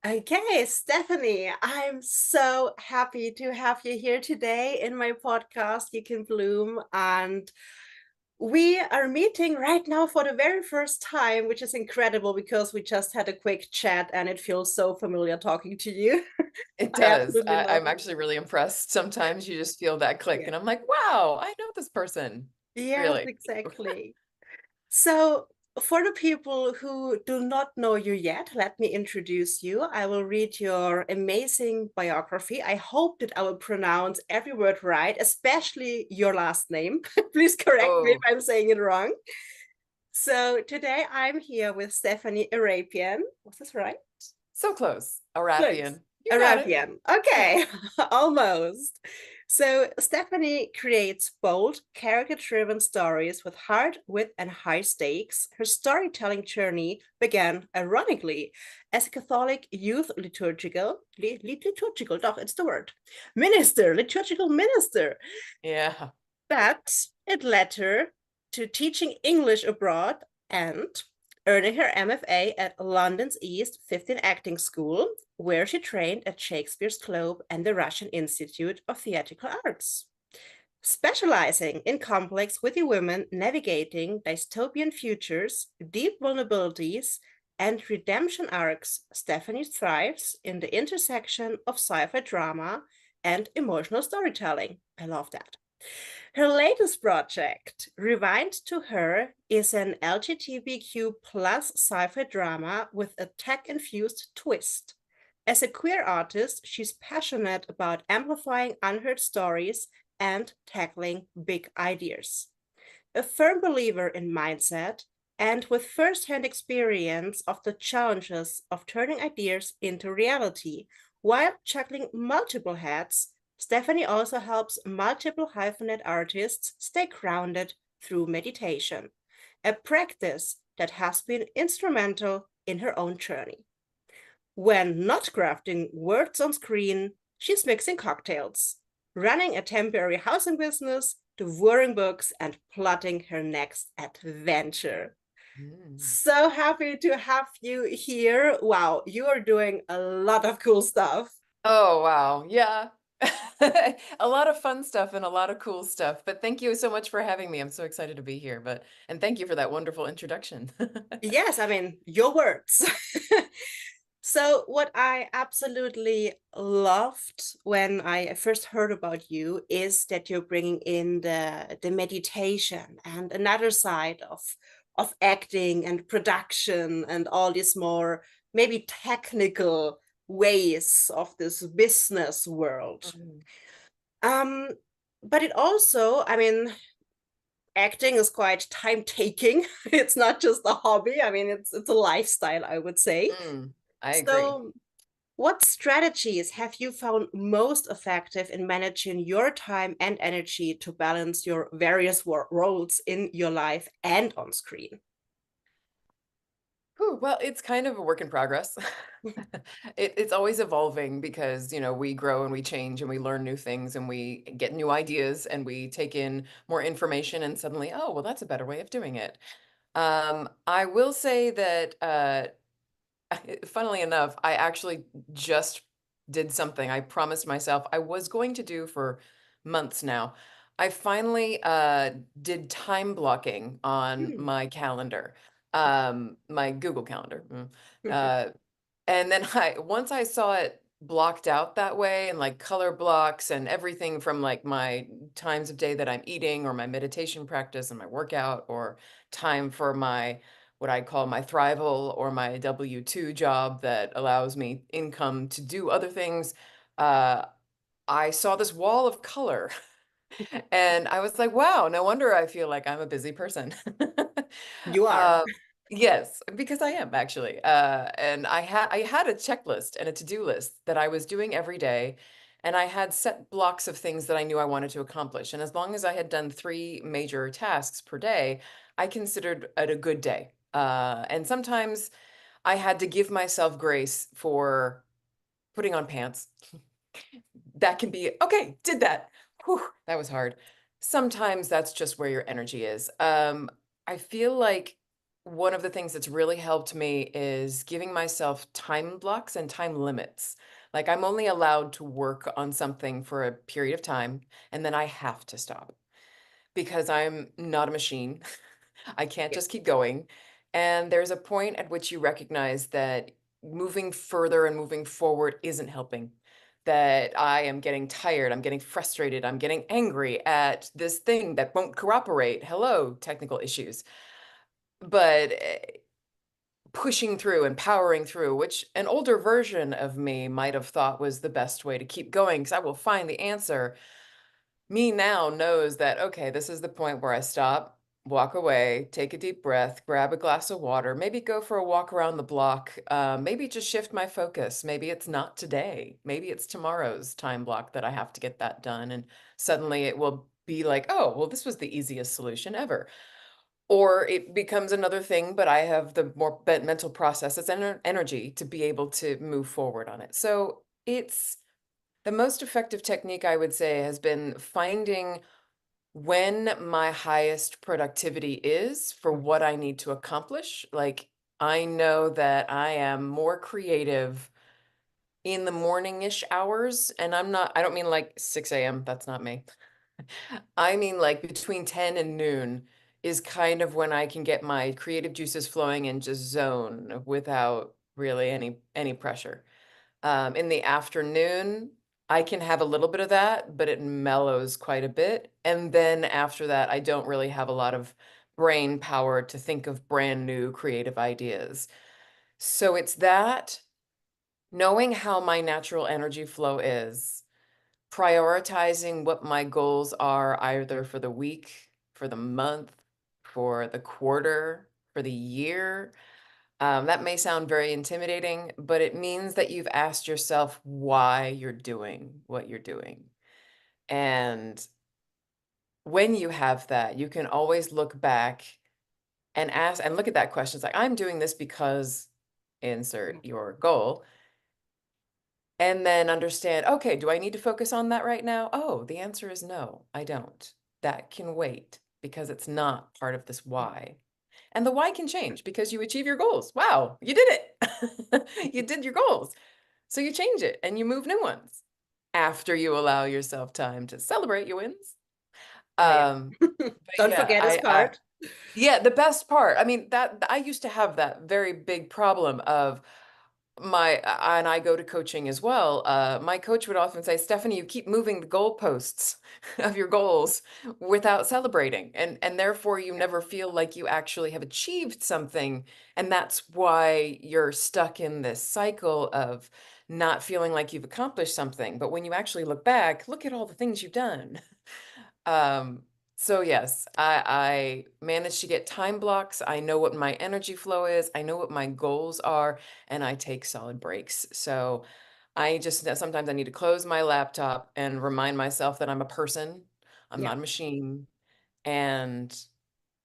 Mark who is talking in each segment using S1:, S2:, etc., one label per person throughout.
S1: Okay, Stephanie, I'm so happy to have you here today in my podcast, You Can Bloom. And we are meeting right now for the very first time, which is incredible because we just had a quick chat and it feels so familiar talking to you.
S2: It
S1: I
S2: does.
S1: absolutely
S2: I,
S1: love
S2: I'm
S1: it.
S2: actually really impressed. Sometimes you just feel that click,
S1: Yeah.
S2: and I'm like, wow, I know this person.
S1: Yes,
S2: Really.
S1: exactly. So, for the people who do not know you yet, let me introduce you. I will read your amazing biography. I hope that I will pronounce every word right, especially your last name. Please correct me if
S2: Oh,
S1: I'm saying it wrong. So, today I'm here with Stephanie Arapian. Was this right?
S2: so close.
S1: Close.
S2: Arapian. You got it.
S1: Arabian. Okay, almost. So Stephanie creates bold, character-driven stories with heart, wit, and high stakes. Her storytelling journey began, ironically, as a Catholic youth liturgical, doch, it's the word, minister, liturgical minister.
S2: Yeah.
S1: But it led her to teaching English abroad and earning her MFA at London's East 15 Acting School, where she trained at Shakespeare's Globe and the Russian Institute of Theatrical Arts. Specializing in complex, witty women navigating dystopian futures, deep vulnerabilities, and redemption arcs, Stephanie thrives in the intersection of sci fi drama and emotional storytelling. I love that. Her latest project, Rewind to Her, is an LGBTQ plus sci-fi drama with a tech-infused twist. As a queer artist, she's passionate about amplifying unheard stories and tackling big ideas. A firm believer in mindset and with first-hand experience of the challenges of turning ideas into reality while juggling multiple hats, Stephanie also helps multiple hyphenate artists stay grounded through meditation, a practice that has been instrumental in her own journey. When not crafting words on screen, she's mixing cocktails, running a temporary housing business, devouring books, and plotting her next adventure.
S2: Mm.
S1: So happy to have you here. Wow, you are doing a lot of cool stuff.
S2: Oh, wow. Yeah. A lot of fun stuff and a lot of cool stuff. But thank you so much for having me. I'm so excited to be here. And thank you for that wonderful introduction.
S1: Yes, I mean, your words. So, what I absolutely loved when I first heard about you is that you're bringing in the meditation and another side of acting and production and all these more maybe technical ways of this business world.
S2: Mhm.
S1: Um, but it also, I mean, acting is quite time taking. It's not just a hobby. I mean, it's a lifestyle, I would say.
S2: I agree.
S1: So, what strategies have you found most effective in managing your time and energy to balance your various roles in your life and on screen?
S2: Whew, well, it's kind of a work in progress. It's always evolving because, we grow and we change and we learn new things and we get new ideas and we take in more information and suddenly, oh, well, that's a better way of doing it. I will say that, funnily enough, I actually just did something I promised myself I was going to do for months now. I finally did time blocking on
S1: Hmm.
S2: my calendar, my Google Calendar. Uh, and then I once I saw it blocked out that way and like color blocks and everything from like my times of day that I'm eating or my meditation practice and my workout or time for my what I call my thrival or my W-2 job that allows me income to do other things. Uh, I saw this wall of color and I was like, wow, no wonder I feel like I'm a busy person.
S1: You are.
S2: Uh, yes, because I am actually. And I had a checklist and a to-do list that I was doing every day, and I had set blocks of things that I knew I wanted to accomplish. And as long as I had done 3 major tasks per day, I considered it a good day. And sometimes I had to give myself grace for putting on pants. That can be okay, did that. Whew, that was hard. Sometimes that's just where your energy is. I feel like one of the things that's really helped me is giving myself time blocks and time limits. Like I'm only allowed to work on something for a period of time, and then I have to stop because I'm not a machine. I can't
S1: Yeah.
S2: just keep going. And there's a point at which you recognize that moving further and moving forward isn't helping. That I am getting tired, I'm getting frustrated, I'm getting angry at this thing that won't cooperate. Hello, technical issues. But pushing through and powering through, which an older version of me might have thought was the best way to keep going because I will find the answer. Me now knows that, okay, this is the point where I stop, walk away, take a deep breath, grab a glass of water, maybe go for a walk around the block, maybe just shift my focus. Maybe it's not today. Maybe it's tomorrow's time block that I have to get that done. And suddenly it will be like, oh, well, this was the easiest solution ever. Or it becomes another thing, but I have the more mental process, it's energy to be able to move forward on it. So it's the most effective technique I would say has been finding when my highest productivity is for what I need to accomplish. Like I know that I am more creative in the morning-ish hours, and I don't mean like 6 a.m. That's not me. I mean, like between 10 and noon is kind of when I can get my creative juices flowing and just zone without really any pressure. In the afternoon, I can have a little bit of that, but it mellows quite a bit. And then after that, I don't really have a lot of brain power to think of brand new creative ideas. So it's that knowing how my natural energy flow is, prioritizing what my goals are either for the week, for the month, for the quarter, for the year. That may sound very intimidating, but it means that you've asked yourself why you're doing what you're doing. And when you have that, you can always look back and ask and look at that question. It's like, I'm doing this because insert your goal. And then understand, okay, do I need to focus on that right now? Oh, the answer is no, I don't. That can wait because it's not part of this why. And the why can change because you achieve your goals. Wow, you did it. You did your goals. So you change it and you move new ones after you allow yourself time to celebrate your wins.
S1: Oh yeah.
S2: But
S1: Don't
S2: yeah,
S1: forget his
S2: I
S1: part.
S2: yeah, the best part. I mean, that I used to have that very big problem of and I go to coaching as well. My coach would often say, Stephanie, you keep moving the goalposts of your goals without celebrating. And therefore you
S1: Yeah.
S2: never feel like you actually have achieved something. And that's why you're stuck in this cycle of not feeling like you've accomplished something. But when you actually look back, look at all the things you've done. Um, so yes, I managed to get time blocks. I know what my energy flow is. I know what my goals are, and I take solid breaks. So I just sometimes I need to close my laptop and remind myself that I'm a person. I'm
S1: Yeah.
S2: not a machine. And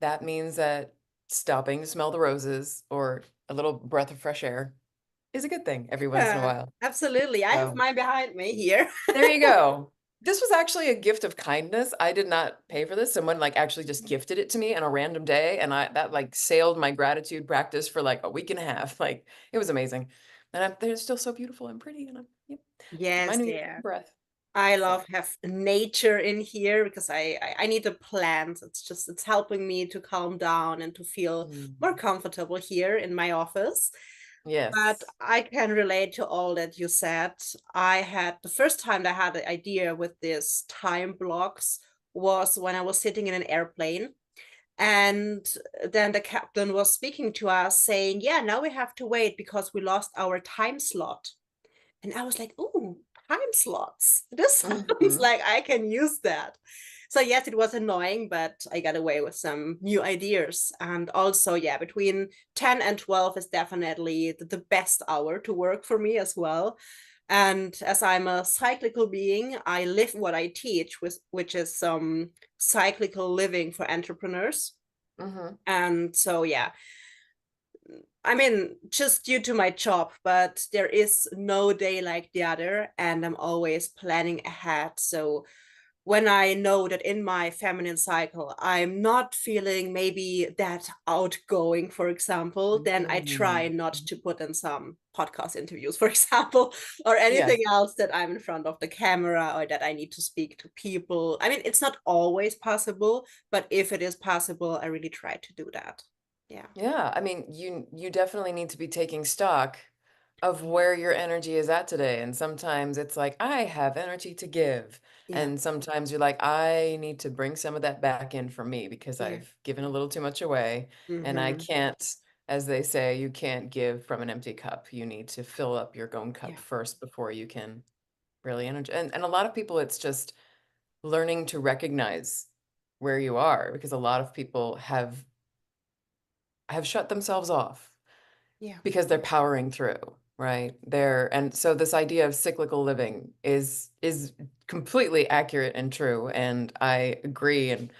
S2: that means that stopping to smell the roses or a little breath of fresh air is a good thing every once in a
S1: Yeah,
S2: while.
S1: absolutely. I have
S2: So
S1: mine behind me here.
S2: there you go. This was actually a gift of kindness. I did not pay for this. Someone like actually just gifted it to me on a random day, and I that like sailed my gratitude practice for like a week and a half. Like it was amazing, and they're still so beautiful and pretty, and I'm yep,
S1: Yes,
S2: reminding me of
S1: yeah.
S2: breath.
S1: I
S2: So
S1: love have nature in here because I need a plant. It's helping me to calm down and to feel more
S2: mm,
S1: comfortable here in my office. But
S2: yes,
S1: I can relate to all that you said. I had the first time that I had the idea with this time blocks was when I was sitting in an airplane. And then the captain was speaking to us saying, yeah, now we have to wait because we lost our time slot. And I was like, "Ooh, time slots. This sounds
S2: hmm
S1: like I can use that." So yes, it was annoying, but I got away with some new ideas. And also, yeah, between 10 and 12 is definitely the best hour to work for me as well. And as I'm a cyclical being, I live what I teach, which is some cyclical living for entrepreneurs.
S2: hmm
S1: And so, yeah, I mean, just due to my job, but there is no day like the other, and I'm always planning ahead. So when I know that in my feminine cycle, I'm not feeling maybe that outgoing, for example, then I try
S2: Mm.
S1: not to put in some podcast interviews, for example, or anything
S2: Yes.
S1: else that I'm in front of the camera or that I need to speak to people. I mean, it's not always possible, but if it is possible, I really try to do that. Yeah.
S2: Yeah, I mean, you definitely need to be taking stock of where your energy is at today. And sometimes it's like, I have energy to give.
S1: Yeah.
S2: And sometimes you're like, I need to bring some of that back in for me because
S1: Yeah.
S2: I've given a little too much away. And I
S1: Mm-hmm.
S2: can't, as they say, you can't give from an empty cup. You need to fill up your own cup
S1: Yeah.
S2: first before you can really energy. And a lot of people, it's just learning to recognize where you are because a lot of people have shut themselves off
S1: Yeah.
S2: because they're powering through, right? And so this idea of cyclical living is completely accurate and true, and I agree, and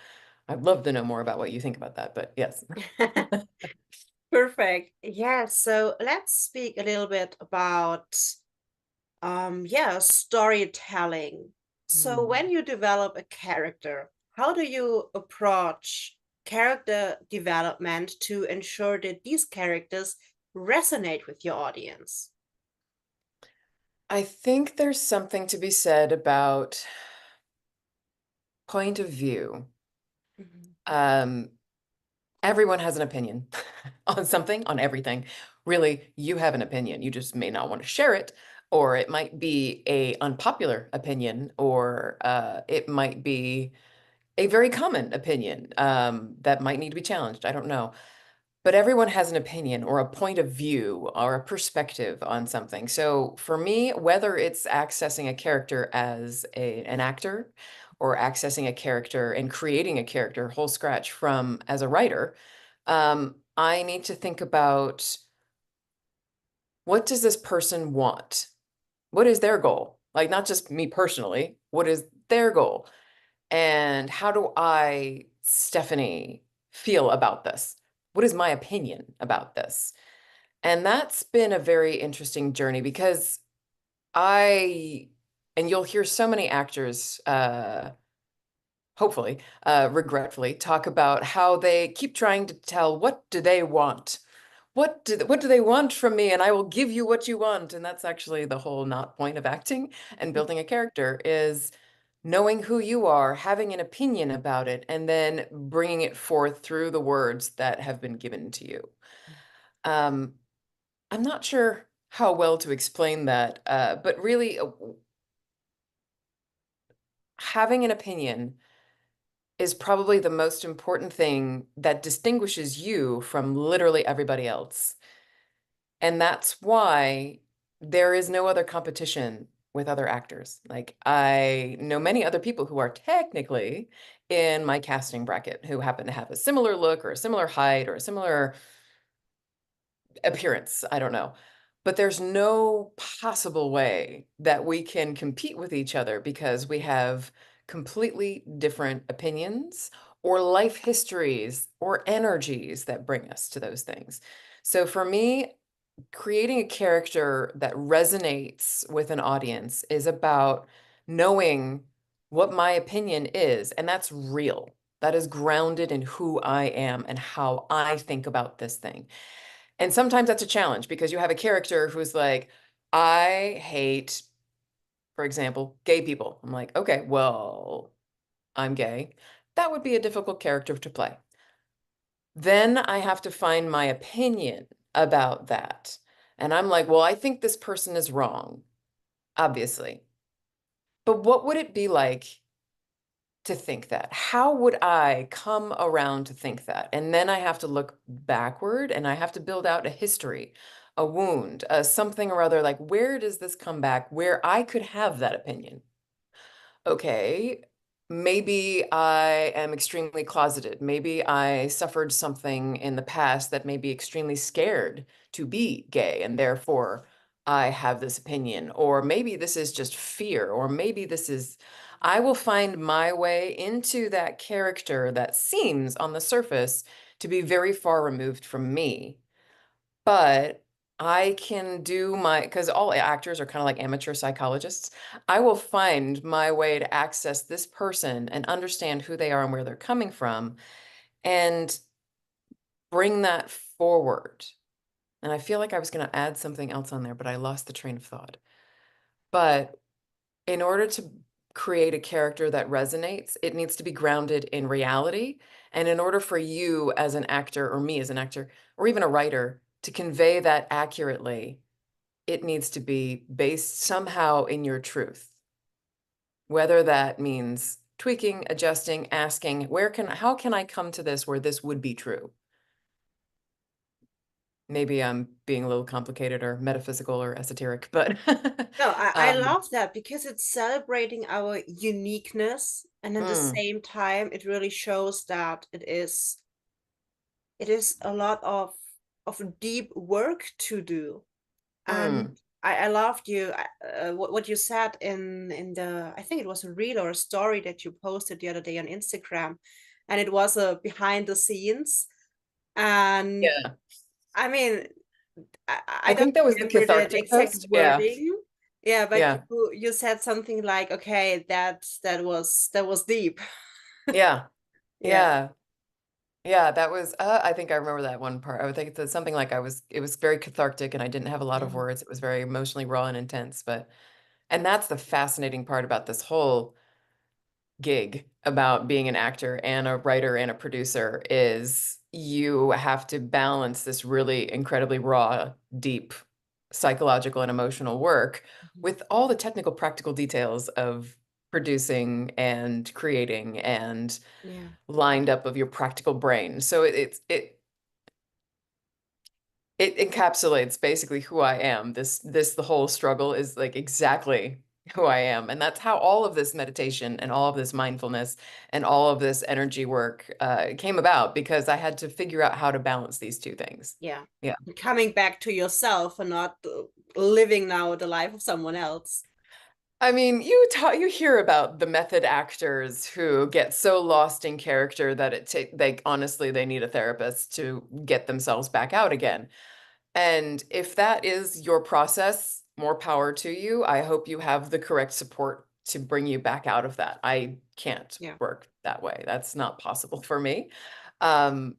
S2: I'd love to know more about what you think about that, but yes.
S1: Perfect. Yeah, so let's speak a little bit about yeah, storytelling. So when
S2: Hmm.
S1: you develop a character, how do you approach character development to ensure that these characters resonate with your audience?
S2: I think there's something to be said about point of view.
S1: Mhm.
S2: Um, Everyone has an opinion on something, on everything. Really, you have an opinion. You just may not want to share it, or it might be a unpopular opinion, or it might be a very common opinion that might need to be challenged. I don't know. But everyone has an opinion or a point of view or a perspective on something. So for me, whether it's accessing a character as an actor or accessing a character and creating a character whole scratch from as a writer, I need to think about what does this person want? What is their goal? Like not just me personally, what is their goal? And how do I, Stephanie, feel about this? What is my opinion about this? And that's been a very interesting journey because I, and you'll hear so many actors, hopefully, regretfully, talk about how they keep trying to tell what do they want? What do they want from me? And I will give you what you want. And that's actually the whole not point of acting and building a character is knowing who you are, having an opinion about it, and then bringing it forth through the words that have been given to you. Um, I'm not sure how well to explain that, but really having an opinion is probably the most important thing that distinguishes you from literally everybody else. And that's why there is no other competition with other actors. Like I know many other people who are technically in my casting bracket who happen to have a similar look or a similar height or a similar appearance. I don't know. But there's no possible way that we can compete with each other because we have completely different opinions or life histories or energies that bring us to those things. So for me, creating a character that resonates with an audience is about knowing what my opinion is, and that's real. That is grounded in who I am and how I think about this thing. And sometimes that's a challenge because you have a character who's like, I hate, for example, gay people. I'm like, okay, well, I'm gay. That would be a difficult character to play. Then I have to find my opinion about that. And I'm like, well, I think this person is wrong, obviously. But what would it be like to think that? How would I come around to think that? And then I have to look backward and I have to build out a history, a wound, something or other, like where does this come back where I could have that opinion? Okay, maybe I am extremely closeted. Maybe I suffered something in the past that made me extremely scared to be gay, and therefore I have this opinion. Or maybe this is just fear, or maybe this is, I will find my way into that character that seems on the surface to be very far removed from me. But I can do my, because all actors are kind of like amateur psychologists. I will find my way to access this person and understand who they are and where they're coming from and bring that forward. And I feel like I was going to add something else on there, but I lost the train of thought. But in order to create a character that resonates, it needs to be grounded in reality. And in order for you as an actor, or me as an actor, or even a writer, to convey that accurately, it needs to be based somehow in your truth. Whether that means tweaking, adjusting, asking, how can I come to this where this would be true? Maybe I'm being a little complicated or metaphysical or esoteric, but
S1: No, I
S2: um,
S1: love that because it's celebrating our uniqueness, and at the
S2: mm,
S1: same time, it really shows that it is a lot of deep work to do. And
S2: mm,
S1: I loved you what you said in the, I think it was a reel or a story that you posted the other day on Instagram, and it was a behind the scenes. And
S2: yeah,
S1: I mean, I
S2: I
S1: don't
S2: think that was the
S1: remember the
S2: cathartic
S1: exact
S2: post. Yeah,
S1: wording. Yeah, but
S2: yeah,
S1: you said something like, okay, that was deep.
S2: yeah,
S1: Yeah.
S2: yeah. Yeah, that was, I think I remember that one part. I would think it's something like it was very cathartic and I didn't have a lot of
S1: Mhm.
S2: words. It was very emotionally raw and intense, and that's the fascinating part about this whole gig about being an actor and a writer and a producer is you have to balance this really incredibly raw, deep psychological and emotional work with all the technical, practical details of producing and creating and
S1: Yeah.
S2: lined up of your practical brain. So it encapsulates basically who I am. The whole struggle is like exactly who I am. And that's how all of this meditation and all of this mindfulness and all of this energy work came about because I had to figure out how to balance these two things.
S1: Yeah.
S2: Yeah.
S1: Coming back to yourself and not living now the life of someone else.
S2: I mean, you hear about the method actors who get so lost in character that they honestly they need a therapist to get themselves back out again. And if that is your process, more power to you. I hope you have the correct support to bring you back out of that. I can't
S1: Yeah.
S2: work that way. That's not possible for me. Um,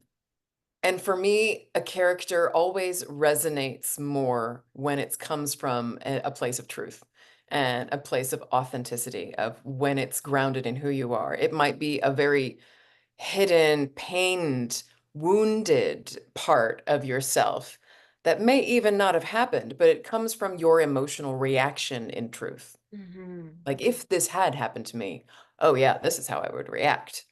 S2: and for me, a character always resonates more when it comes from a place of truth and a place of authenticity, of when it's grounded in who you are. It might be a very hidden, pained, wounded part of yourself that may even not have happened, but it comes from your emotional reaction in truth.
S1: Hmm.
S2: Like, if this had happened to me, oh, yeah, this is how I would react.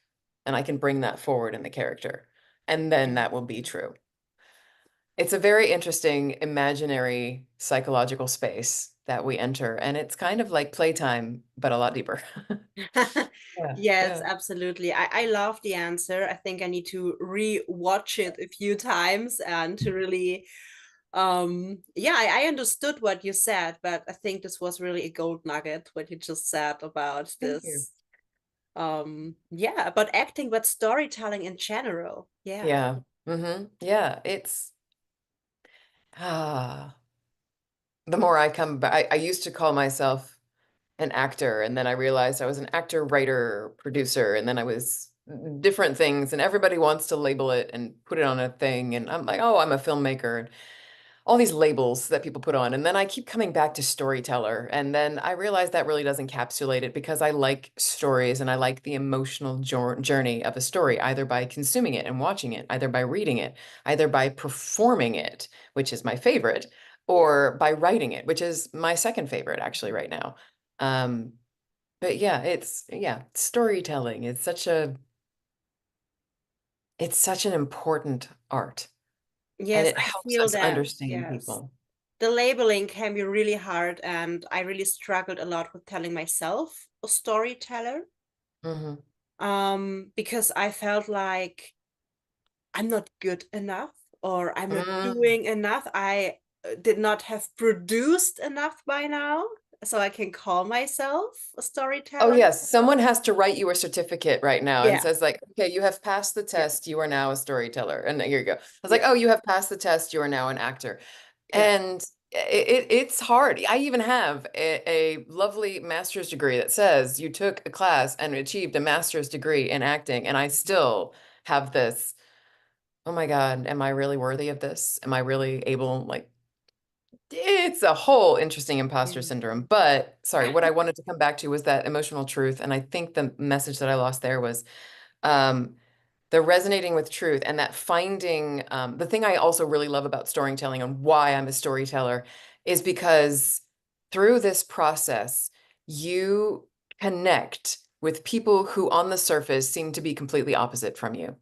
S2: And I can bring that forward in the character. And then
S1: Yeah.
S2: that will be true. It's a very interesting imaginary psychological space that we enter. And it's kind of like playtime, but a lot deeper. Yeah,
S1: Yes,
S2: yeah.
S1: absolutely. I love the answer. I think I need to re-watch it a few times and to really yeah, I understood what you said, but I think this was really a gold nugget what you just said about
S2: Thank you.
S1: this yeah, about acting but storytelling in general. Yeah.
S2: Yeah. Yeah. It's ah the more I come back, I used to call myself an actor, and then I realized I was an actor, writer, producer, and then I was different things, and everybody wants to label it and put it on a thing. And I'm like, oh, I'm a filmmaker, and all these labels that people put on. And then I keep coming back to storyteller. And then I realize that really does encapsulate it because I like stories and I like the emotional journey of a story, either by consuming it and watching it, either by reading it, either by performing it, which is my favorite, or by writing it, which is my second favorite actually right now. Um, but yeah, storytelling. It's such an important art and
S1: Yes,
S2: it
S1: I
S2: helps
S1: feel
S2: us
S1: that.
S2: understand
S1: Yes.
S2: people.
S1: The labeling can be really hard, and I really struggled a lot with telling myself a storyteller.
S2: Hmm.
S1: Because I felt like I'm not good enough or I'm not
S2: Mm.
S1: doing enough. I did not have produced enough by now, so I can call myself a
S2: Oh,
S1: storyteller.
S2: yes. Someone has to write you a certificate right now and
S1: Yeah,
S2: says like, okay, you have passed the
S1: yeah,
S2: test. You are now a storyteller. And here you go. I was like,
S1: yeah.
S2: oh, you have passed the test. You are now an actor.
S1: Yeah.
S2: And it's hard. I even have a lovely master's degree that says you took a class and achieved a master's degree in acting, and I still have this, oh my God, am I really worthy of this? Am I really able, like, it's a whole interesting imposter
S1: Mm.
S2: syndrome. But sorry, what I wanted to come back to was that emotional truth. And I think the message that I lost there was um, the resonating with truth and that finding the thing I also really love about storytelling and why I'm a storyteller is because through this process, you connect with people who on the surface seem to be completely opposite from you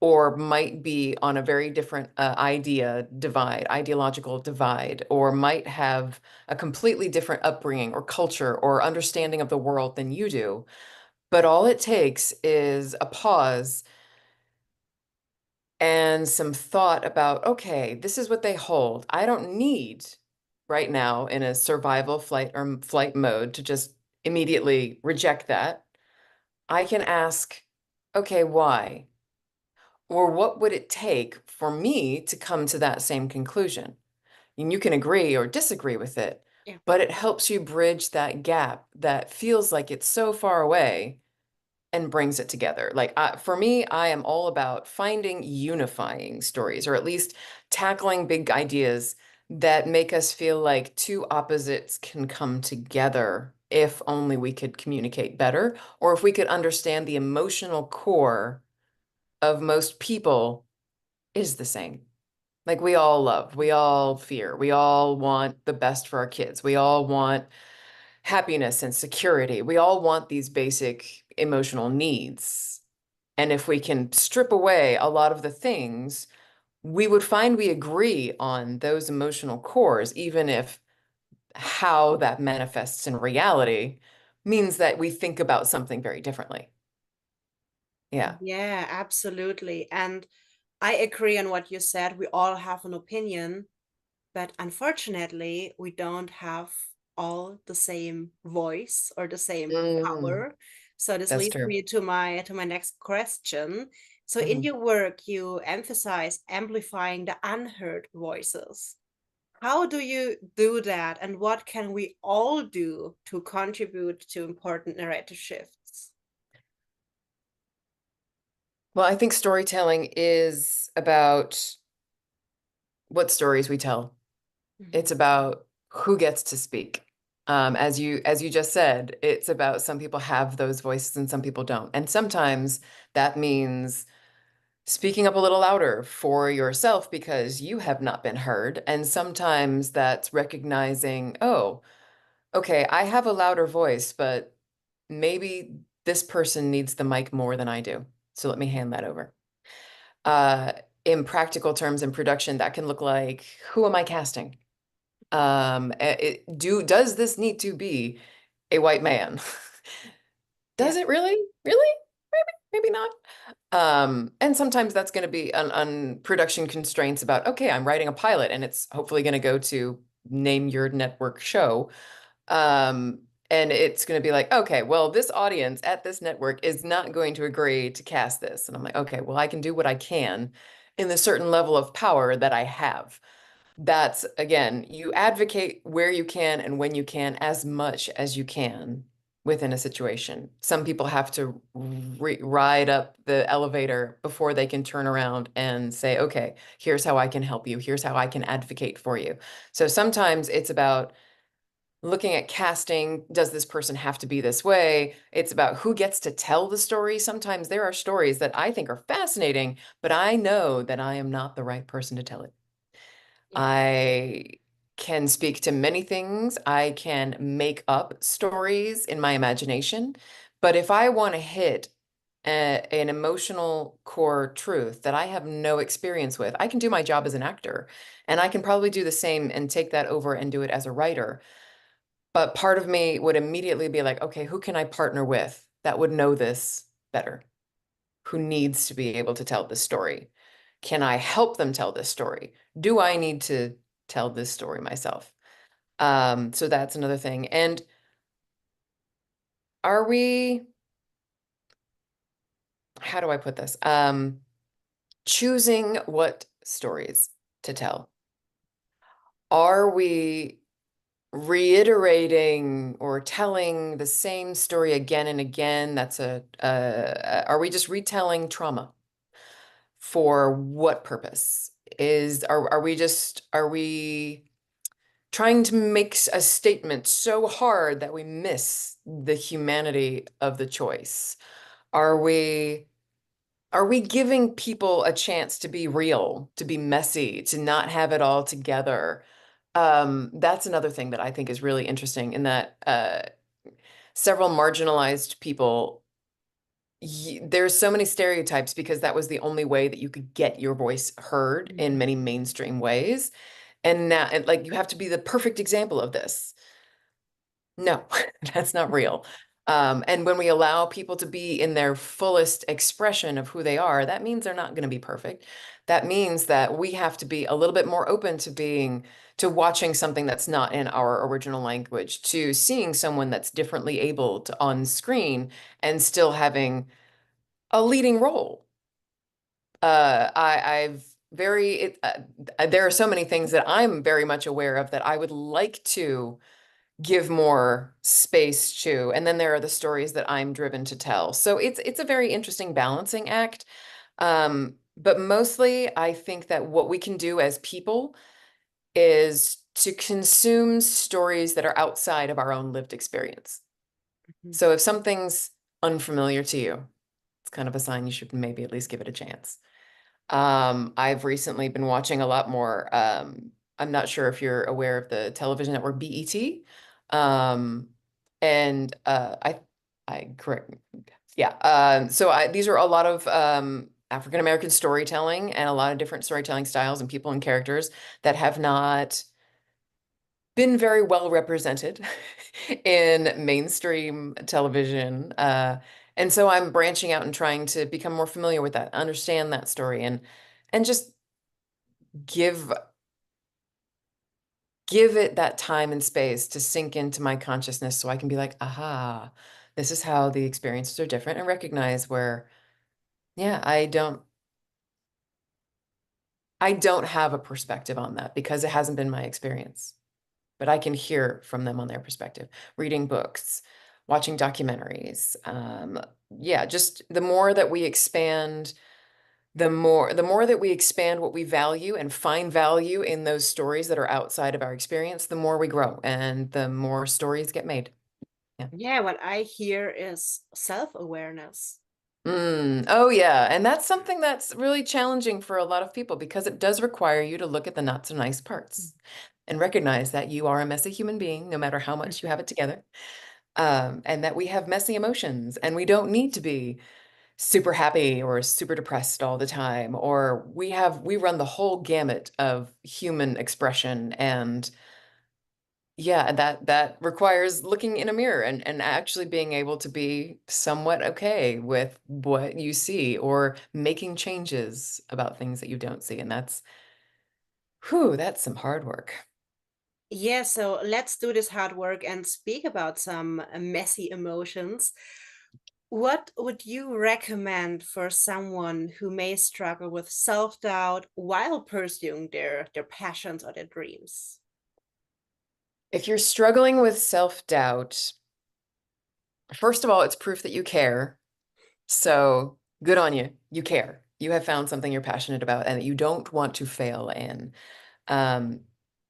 S2: or might be on a very different ideological divide, or might have a completely different upbringing or culture or understanding of the world than you do. But all it takes is a pause and some thought about, okay, this is what they hold. I don't need right now in a survival flight mode to just immediately reject that. I can ask, okay, why? Or what would it take for me to come to that same conclusion? And you can agree or disagree with it,
S1: Yeah.
S2: but it helps you bridge that gap that feels like it's so far away and brings it together. Like for me, I am all about finding unifying stories, or at least tackling big ideas that make us feel like two opposites can come together if only we could communicate better, or if we could understand the emotional core of most people is the same. Like we all love, we all fear, we all want the best for our kids. We all want happiness and security. We all want these basic emotional needs. And if we can strip away a lot of the things, we would find we agree on those emotional cores, even if how that manifests in reality means that we think about something very differently. Yeah.
S1: Yeah, absolutely. And I agree on what you said. We all have an opinion, but unfortunately, we don't have all the same voice or the same
S2: Mm,
S1: power. So this
S2: that's
S1: leads
S2: true.
S1: me to my next question. So in
S2: Mhm.
S1: your work, you emphasize amplifying the unheard voices. How do you do that, and what can we all do to contribute to important narrative shifts?
S2: Well, I think storytelling is about what stories we tell. It's
S1: Mhm.
S2: about who gets to speak. As you just said, it's about some people have those voices and some people don't. And sometimes that means speaking up a little louder for yourself because you have not been heard. And sometimes that's recognizing, oh, okay, I have a louder voice, but maybe this person needs the mic more than I do. So let me hand that over. Uh, in practical terms in production, that can look like, who am I casting? Does this need to be a white man?
S1: Yeah.
S2: Does it really? Really? Maybe not. And sometimes that's going to be on production constraints about, okay, I'm writing a pilot and it's hopefully going to go to name your network show. Um, and it's going to be like, okay, well, this audience at this network is not going to agree to cast this. And I'm like, okay, well, I can do what I can in the certain level of power that I have. That's again, you advocate where you can and when you can as much as you can within a situation. Some people have to ride up the elevator before they can turn around and say, okay, here's how I can help you. Here's how I can advocate for you. So sometimes it's about looking at casting. Does this person have to be this way? It's about who gets to tell the story. Sometimes there are stories that I think are fascinating, but I know that I am not the right person to tell it.
S1: Yeah.
S2: I can speak to many things. I can make up stories in my imagination. But if I want to hit an emotional core truth that I have no experience with, I can do my job as an actor. And I can probably do the same and take that over and do it as a writer. But part of me would immediately be like, okay, who can I partner with that would know this better? Who needs to be able to tell this story? Can I help them tell this story? Do I need to tell this story myself? So that's another thing. And are we, how do I put this? Choosing what stories to tell. Are we reiterating or telling the same story again and again? Are we just retelling trauma? For what purpose? Are we trying to make a statement so hard that we miss the humanity of the choice? Are we are we giving people a chance to be real, to be messy, to not have it all together? That's another thing that I think is really interesting in that several marginalized people, there's so many stereotypes because that was the only way that you could get your voice heard in
S1: Mhm.
S2: many mainstream ways. And now, like, you have to be the perfect example of this. No, that's not real. And when we allow people to be in their fullest expression of who they are, that means they're not going to be perfect. That means that we have to be a little bit more open to watching something that's not in our original language, to seeing someone that's differently abled on screen and still having a leading role. I've very, there are so many things that I'm very much aware of that I would like to give more space to. And then there are the stories that I'm driven to tell. So it's a very interesting balancing act. But mostly I think that what we can do as people is to consume stories that are outside of our own lived experience.
S1: Mhm.
S2: So if something's unfamiliar to you, it's kind of a sign you should maybe at least give it a chance. I've recently been watching a lot more. I'm not sure if you're aware of the television network BET. Um, and I correct, yeah. These are a lot of African American storytelling and a lot of different storytelling styles and people and characters that have not been very well represented in mainstream television. And so I'm branching out and trying to become more familiar with that, understand that story, and just give give it that time and space to sink into my consciousness so I can be like, aha, this is how the experiences are different, and recognize where, yeah, I don't have a perspective on that because it hasn't been my experience. But I can hear from them on their perspective, reading books, watching documentaries. Yeah, just the more that we expand, the more that we expand what we value and find value in those stories that are outside of our experience, the more we grow and the more stories get made. Yeah.
S1: Yeah, what I hear is self-awareness.
S2: Oh yeah, and that's something that's really challenging for a lot of people because it does require you to look at the not so nice parts and recognize that you are a messy human being, no matter how much you have it together. And that we have messy emotions and we don't need to be super happy or super depressed all the time, or we run the whole gamut of human expression. And yeah, that requires looking in a mirror and actually being able to be somewhat okay with what you see or making changes about things that you don't see. And that's some hard work.
S1: Yeah, so let's do this hard work and speak about some messy emotions. What would you recommend for someone who may struggle with self-doubt while pursuing their passions or their dreams?
S2: If you're struggling with self-doubt, first of all, it's proof that you care. So good on you. You care. You have found something you're passionate about and that you don't want to fail in. Um,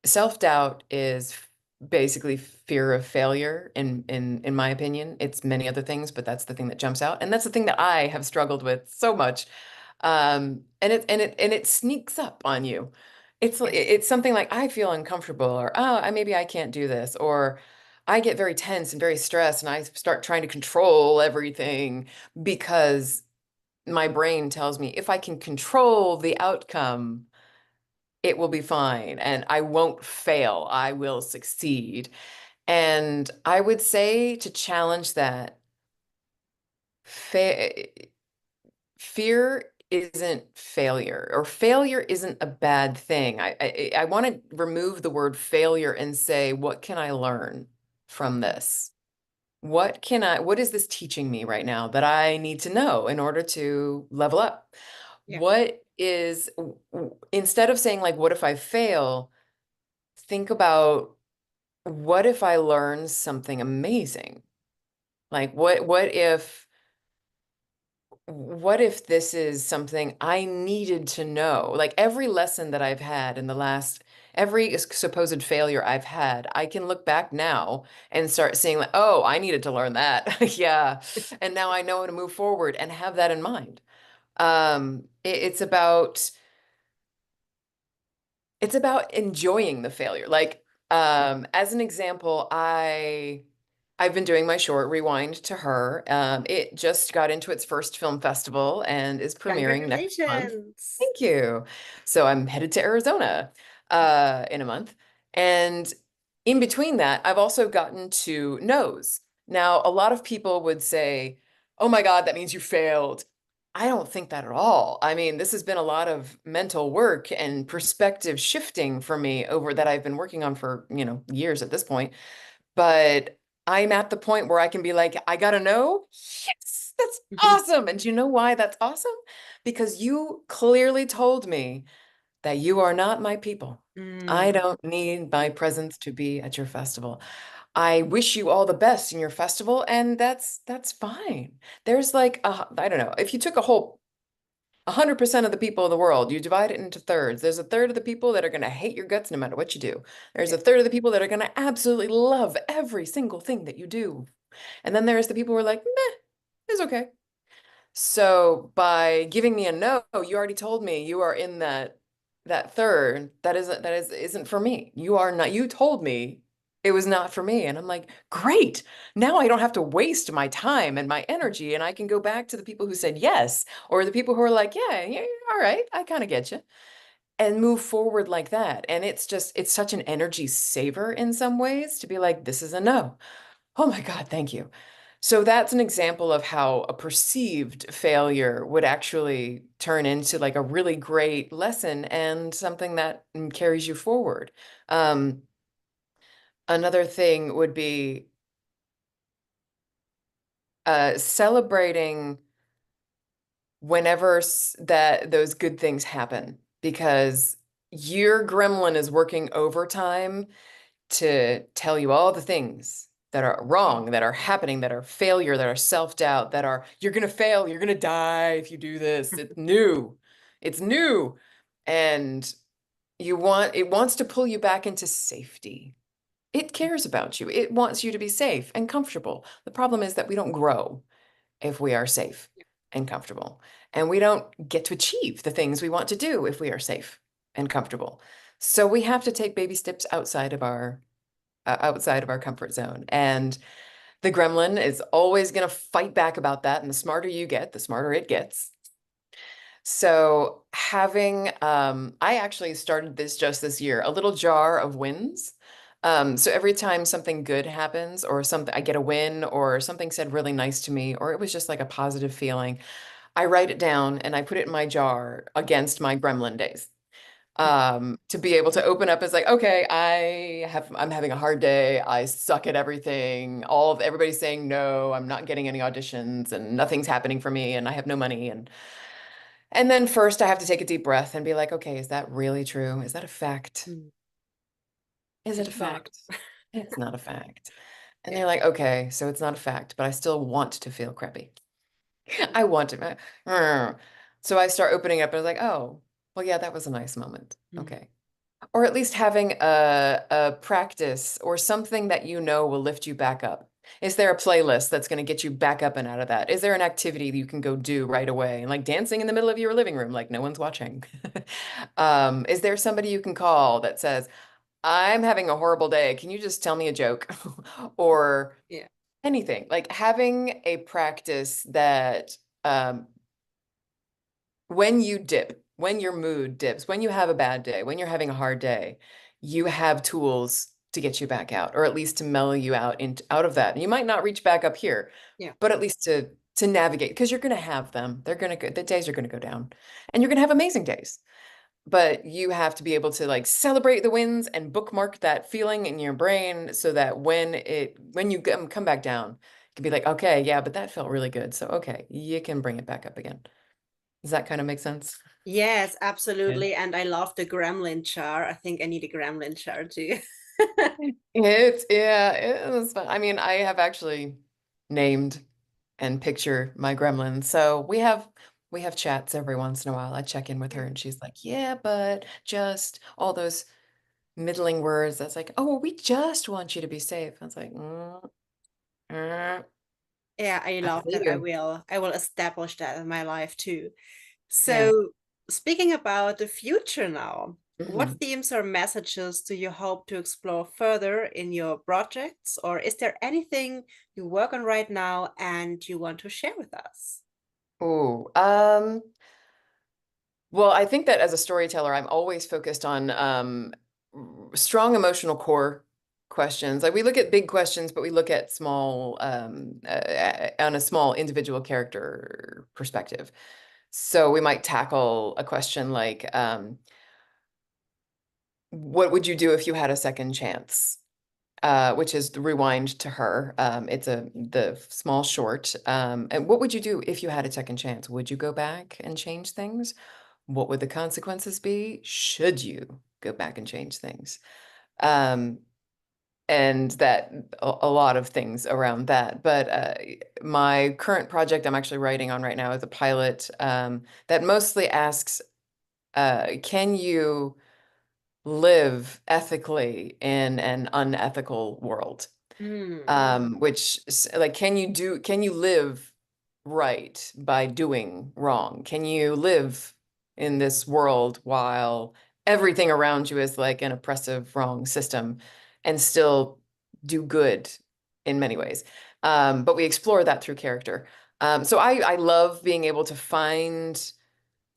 S2: Self-doubt is basically fear of failure in my opinion. It's many other things, but that's the thing that jumps out. And that's the thing that I have struggled with so much. And it sneaks up on you.
S1: Yes.
S2: It's something like I feel uncomfortable, or maybe I can't do this, or I get very tense and very stressed and I start trying to control everything because my brain tells me if I can control the outcome, it will be fine and I won't fail. I will succeed. And I would say to challenge that, fa fear isn't failure, or failure isn't a bad thing. I want to remove the word failure and say, what can I learn from
S1: Mhm.
S2: this? What is this teaching me right now that I need to know in order to level up?
S1: Yeah.
S2: Instead of saying like, what if I fail? think about, what if I learn something amazing? Like what if this is something I needed to know? Like every lesson that I've had in the last, every supposed failure I've had, I can look back now and start seeing like, oh, I needed to learn that. Yeah. And now I know how to move forward and have that in mind. It's about, enjoying the failure. Like, as an example, I've been doing my short Rewind to Her. It just got into its first film festival and is premiering next month.
S1: Congratulations.
S2: Thank you. So I'm headed to Arizona in a month. And in between that, I've also gotten to no's. Now, a lot of people would say, oh my God, that means you failed. I don't think that at all. I mean, this has been a lot of mental work and perspective shifting for me over that I've been working on for, years at this point. But I'm at the point where I can be like, I gotta know. Yes, that's awesome. And do you know why that's awesome? Because you clearly told me that you are not my people. I
S1: Mm,
S2: don't need my presence to be at your festival. I wish you all the best in your festival, and that's fine. There's like I don't know, if you took a whole 100% of the people in the world, you divide it into thirds. There's a third of the people that are going to hate your guts no matter what you do. There's
S1: yeah.
S2: a third of the people that are going to absolutely love every single thing that you do. And then there's the people who are like, meh, it's okay. So by giving me a no, you already told me you are in that third that isn't for me. You are not, you told me it was not for me. And I'm like, great. Now I don't have to waste my time and my energy, and I can go back to the people who said yes, or the people who are like, yeah, yeah, all right, I kind of get you, and move forward like that. And it's such an energy saver in some ways to be like, this is a no. Oh my God, thank you. So that's an example of how a perceived failure would actually turn into like a really great lesson and something that carries you forward. Um, Another thing would be celebrating whenever that those good things happen, because your gremlin is working overtime to tell you all the things that are wrong, that are happening, that are failure, that are self-doubt, that are, you're going to fail, you're going to die if you do this. It's new. It's new. And it wants to pull you back into safety. It cares about you. It wants you to be safe and comfortable. The problem is that we don't grow if we are safe and comfortable. And we don't get to achieve the things we want to do if we are safe and comfortable. So we have to take baby steps outside of our comfort zone. And the gremlin is always going to fight back about that. And the smarter you get, the smarter it gets. So I actually started this just this year, a little jar of wins. So every time something good happens, or something, I get a win, or something said really nice to me, or it was just like a positive feeling, I write it down and I put it in my jar against my gremlin days, to be able to open up as like, okay, I'm having a hard day, I suck at everything, everybody's saying no, I'm not getting any auditions, and nothing's happening for me, and I have no money, and then first I have to take a deep breath and be like, okay, is that really true? Is that a fact?
S1: Mm,
S2: Is it a
S1: it's not.
S2: fact? It's not a fact. And
S1: Yeah.
S2: they're like, okay, so it's not a fact, but I still want to feel crappy. I want to. So I start opening up and I was like, oh, well, yeah, that was a nice moment.
S1: Mm,
S2: Okay. Or at least having a practice or something that you know will lift you back up. Is there a playlist that's going to get you back up and out of that? Is there an activity that you can go do right away? Like dancing in the middle of your living room, like no one's watching. Is there somebody you can call that says, I'm having a horrible day. Can you just tell me a joke? Or
S1: yeah.
S2: anything. Like having a practice that, um, when you dip, when your mood dips, when you have a bad day, when you're having a hard day, you have tools to get you back out, or at least to mellow you out of that. And you might not reach back up here,
S1: Yeah.
S2: but at least to navigate, because you're going to have them. They're going to go, the days are going to go down, and you're going to have amazing days. But you have to be able to like celebrate the wins and bookmark that feeling in your brain, so that when you come back down, you can be like, okay, yeah, but that felt really good. So okay, you can bring it back up again. Does that kind of make sense?
S1: Yes,
S2: Yeah.
S1: absolutely. And I love the gremlin jar. I think I need a gremlin jar too.
S2: It was fun. I mean, I have actually named and picture my gremlins. So we have chats every once in a while. I check in with her and she's like, yeah, but just all those middling words. That's like, oh, well, we just want you to be safe. I was like, mm,
S1: Yeah, I
S2: I
S1: love
S2: feel
S1: that.
S2: you.
S1: I will establish that in my life too.
S2: Yeah.
S1: So, speaking about the future now, what
S2: Mhm.
S1: themes or messages do you hope to explore further in your projects? Or is there anything you work on right now and you want to share with us?
S2: Ooh, well, I think that as a storyteller, I'm always focused on strong emotional core questions. Like we look at big questions, but we look at small on a small individual character perspective. So we might tackle a question like, what would you do if you had a second chance? Which is the rewind to her. It's the small short. And what would you do if you had a second chance? Would you go back and change things? What would the consequences be? Should you go back and change things? Um, and that a lot of things around that. But my current project I'm actually writing on right now is a pilot that mostly asks, can you live ethically in an unethical world?
S1: Hmm.
S2: Which like, can you live right by doing wrong? Can you live in this world while everything around you is like an oppressive, wrong system and still do good in many ways? But we explore that through character. So I love being able to find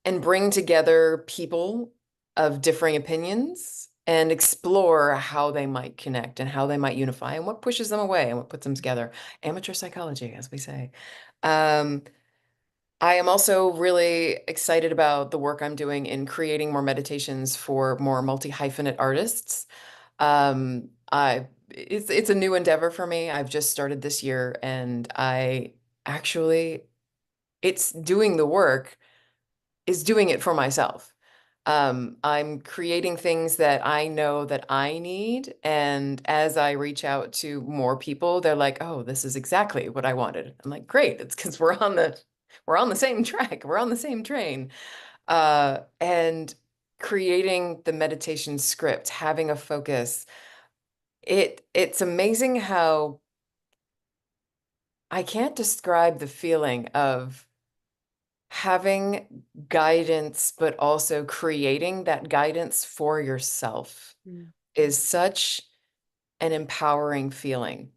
S2: and bring together people of differing opinions and explore how they might connect and how they might unify and what pushes them away and what puts them together. Amateur psychology, as we say. Um, I am also really excited about the work I'm doing in creating more meditations for more multi-hyphenate artists. It's a new endeavor for me. I've just started this year and I actually it's doing the work is doing it for myself. I'm creating things that I know that I need, and as I reach out to more people, they're like, "Oh, this is exactly what I wanted." I'm like, "Great, it's because we're on the same track, we're on the same train." And creating the meditation script, having a focus, it's amazing how I can't describe the feeling of having guidance, but also creating that guidance for yourself
S1: Hmm.
S2: is such an empowering feeling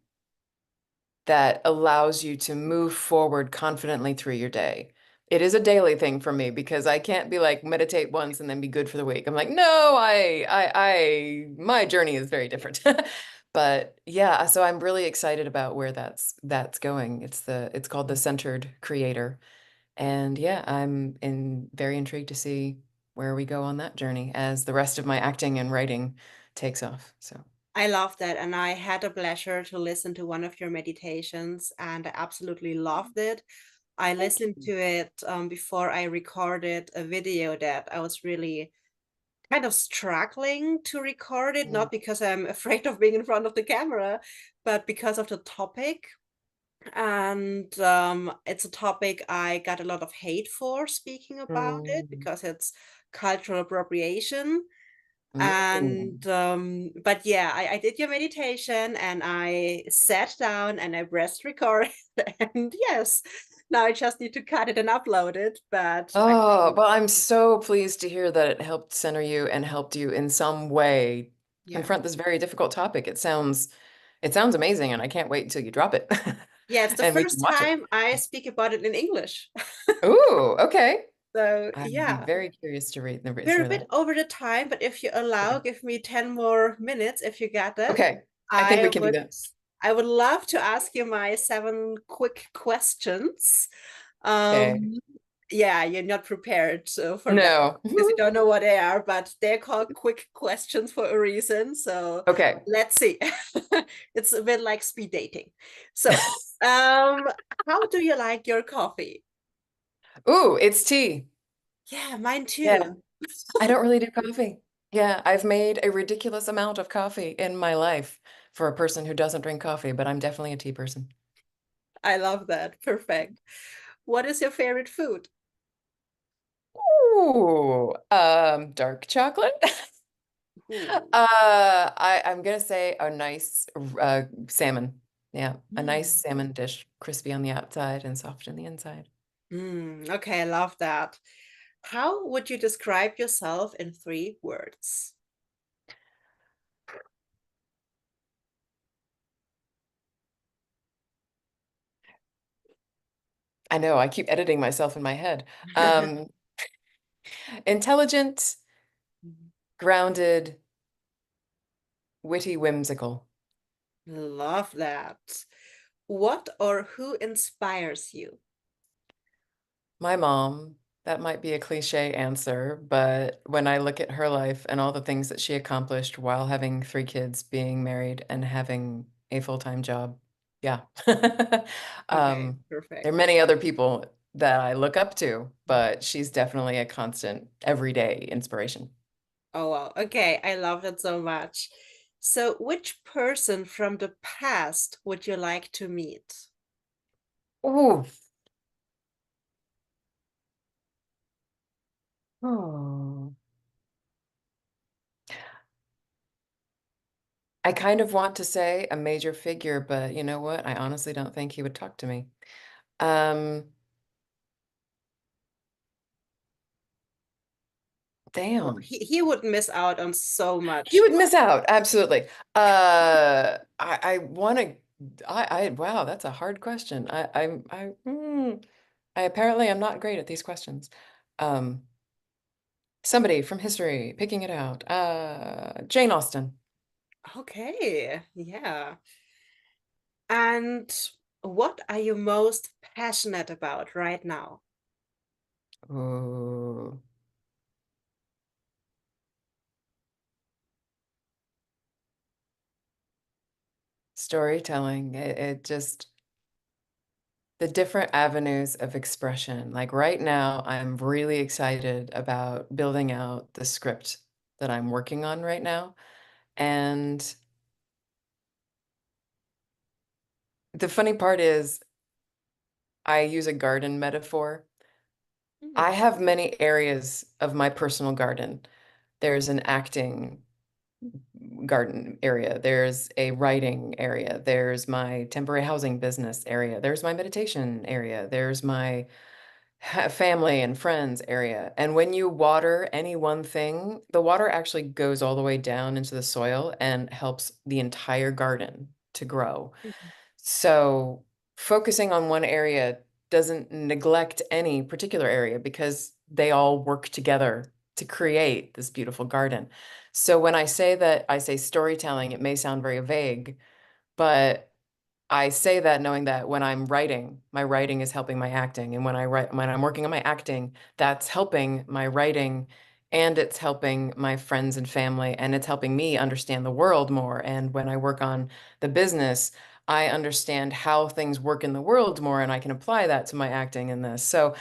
S2: that allows you to move forward confidently through your day. It is a daily thing for me because I can't be like meditate once and then be good for the week. I'm like, no, my journey is very different. But yeah, so I'm really excited about where that's going. It's called the Centered Creator. And yeah, very intrigued to see where we go on that journey as the rest of my acting and writing takes off. So
S1: I love that. And I had a pleasure to listen to one of your meditations, and I absolutely loved it. I
S2: thank
S1: listened
S2: you.
S1: to it before I recorded a video that I was really kind of struggling to record it,
S2: Mm.
S1: not because I'm afraid of being in front of the camera, but because of the topic. And it's a topic I got a lot of hate for speaking about it
S2: Mm.
S1: because it's cultural appropriation.
S2: Mm.
S1: And but yeah, I did your meditation and I sat down and I pressed record and yes, now I just need to cut it and upload it. But I
S2: Oh,
S1: think
S2: well, I'm so pleased to hear that it helped center you and helped you in some way
S1: yeah.
S2: confront this very difficult topic. It sounds amazing, and I can't wait until you drop it
S1: Yeah, it's the
S2: and we can
S1: first
S2: watch it.
S1: time I speak about it in English.
S2: Ooh, okay.
S1: So
S2: I would be
S1: yeah,
S2: very curious to read
S1: we're a
S2: hear
S1: bit
S2: that.
S1: over the time, but if you allow,
S2: Okay.
S1: give me 10 more minutes if you got it.
S2: Okay. I think
S1: I
S2: we can do
S1: would
S2: that.
S1: I would love to ask you my 7 quick questions.
S2: Okay.
S1: Um, yeah, you're not prepared for that
S2: No.
S1: because you don't know what they are, but they're called quick questions for a reason. So
S2: Okay.
S1: let's see. It's a bit like speed dating. So, um, how do you like your coffee?
S2: Ooh, it's tea.
S1: Yeah, mine
S2: Yeah,
S1: too.
S2: I don't really do coffee. Yeah, I've made a ridiculous amount of coffee in my life for a person who doesn't drink coffee, but I'm definitely a tea person.
S1: I love that. Perfect. What is your favorite food?
S2: Ooh, dark chocolate.
S1: Ooh.
S2: I'm gonna say a nice salmon. Yeah, a nice
S1: Mm.
S2: salmon dish, crispy on the outside and soft on the inside.
S1: Okay, I love that. How would you describe yourself in 3 words?
S2: I know, I keep editing myself in my head. Um, Intelligent, grounded, witty, whimsical.
S1: Love that. What or who inspires you?
S2: My mom, that might be a cliche answer, but when I look at her life and all the things that she accomplished while having 3 kids, being married, and having a full-time job, yeah.
S1: Okay,
S2: Um, there are
S1: perfect.
S2: many other people that I look up to, but she's definitely a constant, everyday inspiration.
S1: Oh, wow. Okay, I love that so much. So, which person from the past would you like to meet?
S2: Ooh. Oh. I kind of want to say a major figure, but you know what? I honestly don't think he would talk to me. Um,
S1: Well,
S2: Damn.
S1: he would miss out on so
S2: He
S1: much.
S2: would miss out, absolutely. I want to. Wow, that's a hard question. I apparently am not great at these questions. Um, Somebody from history picking it out. Jane Austen.
S1: Okay, yeah. And what are you most passionate about right now?
S2: Ooh, storytelling. It just the different avenues of expression. Like right now, I'm really excited about building out the script that I'm working on right now. And the funny part is, I use a garden metaphor. I
S1: Hmm.
S2: have many areas of my personal garden. There's an acting garden area, there's a writing area, there's my temporary housing business area, there's my meditation area, there's my family and friends area. And when you water any one thing, the water actually goes all the way down into the soil and helps the entire garden to grow. So focusing on one area doesn't neglect any particular area because they all work together to create this beautiful garden. So when I say that I say storytelling, it may sound very vague, but I say that knowing that when I'm writing, my writing is helping my acting. And when I'm working on my acting, that's helping my writing and it's helping my friends and family and it's helping me understand the world more. And when I work on the business, I understand how things work in the world more and I can apply that to my acting in this. So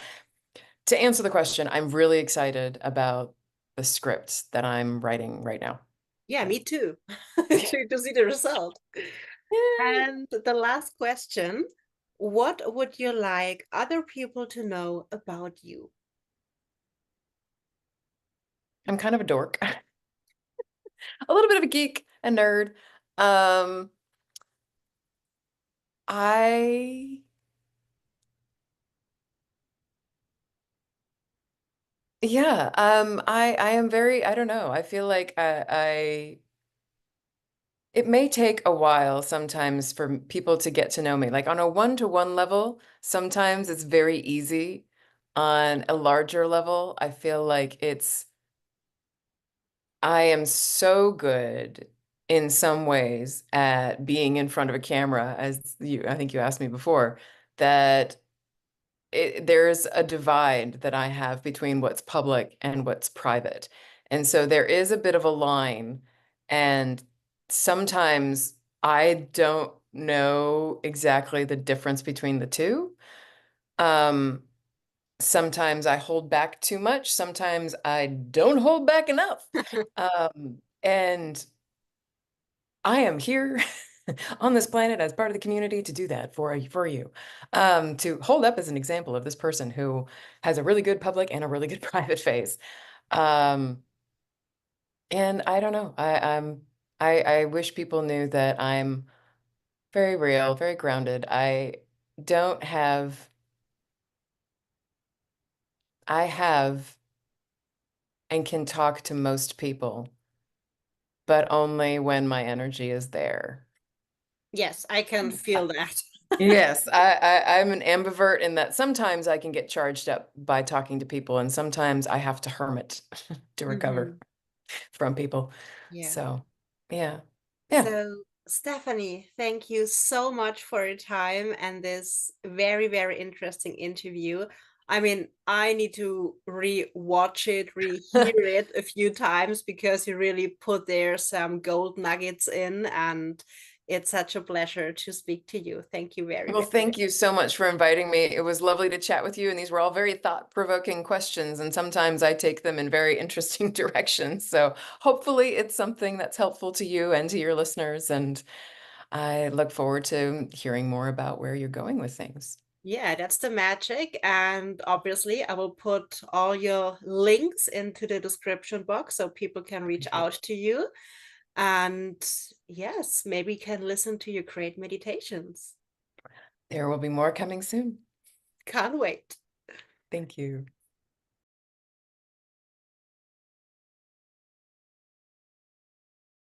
S2: to answer the question, I'm really excited about the script that I'm writing right now.
S1: Yeah,
S2: Yeah.
S1: me too. To see the result.
S2: Yay.
S1: And the last question, what would you like other people to know about you?
S2: I'm kind of a dork. A little bit of a geek, a nerd. Um, I yeah, I am very, I don't know. I feel like it may take a while sometimes for people to get to know me. Like on a one-to-one level, sometimes it's very easy. On a larger level, I feel like I am so good in some ways at being in front of a camera, as I think you asked me before, that there's a divide that I have between what's public and what's private. And so there is a bit of a line, and sometimes I don't know exactly the difference between the two. Um, Sometimes I hold back too much. Sometimes I don't hold back enough. And I am here on this planet as part of the community to do that for you. To hold up as an example of this person who has a really good public and a really good private face. Um, and I don't know. I wish people knew that I'm very real, very grounded. Don't have I have and can talk to most people, but only when my energy is there.
S1: Yes, I can feel that.
S2: Yes, I'm an ambivert in that sometimes I can get charged up by talking to people, and sometimes I have to hermit to recover
S1: Mhm.
S2: from people.
S1: Yeah.
S2: So, yeah. Yeah.
S1: So, Stephanie, thank you so much for your time and this very, very interesting interview. I mean, I need to re-watch it, re-hear it a few times because you really put there some gold nuggets in, and it's such a pleasure to speak to you. Thank you very,
S2: Well,
S1: very much.
S2: thank you so much for inviting me. It was lovely to chat with you, and these were all very thought-provoking questions, and sometimes I take them in very interesting directions. So hopefully it's something that's helpful to you and to your listeners, and I look forward to hearing more about where you're going with things.
S1: Yeah, that's the magic. And obviously, I will put all your links into the description box so people can reach
S2: Appreciate
S1: out
S2: it.
S1: to you. And yes, maybe you can listen to your great meditations.
S2: There will be more coming soon.
S1: Can't wait.
S2: Thank you.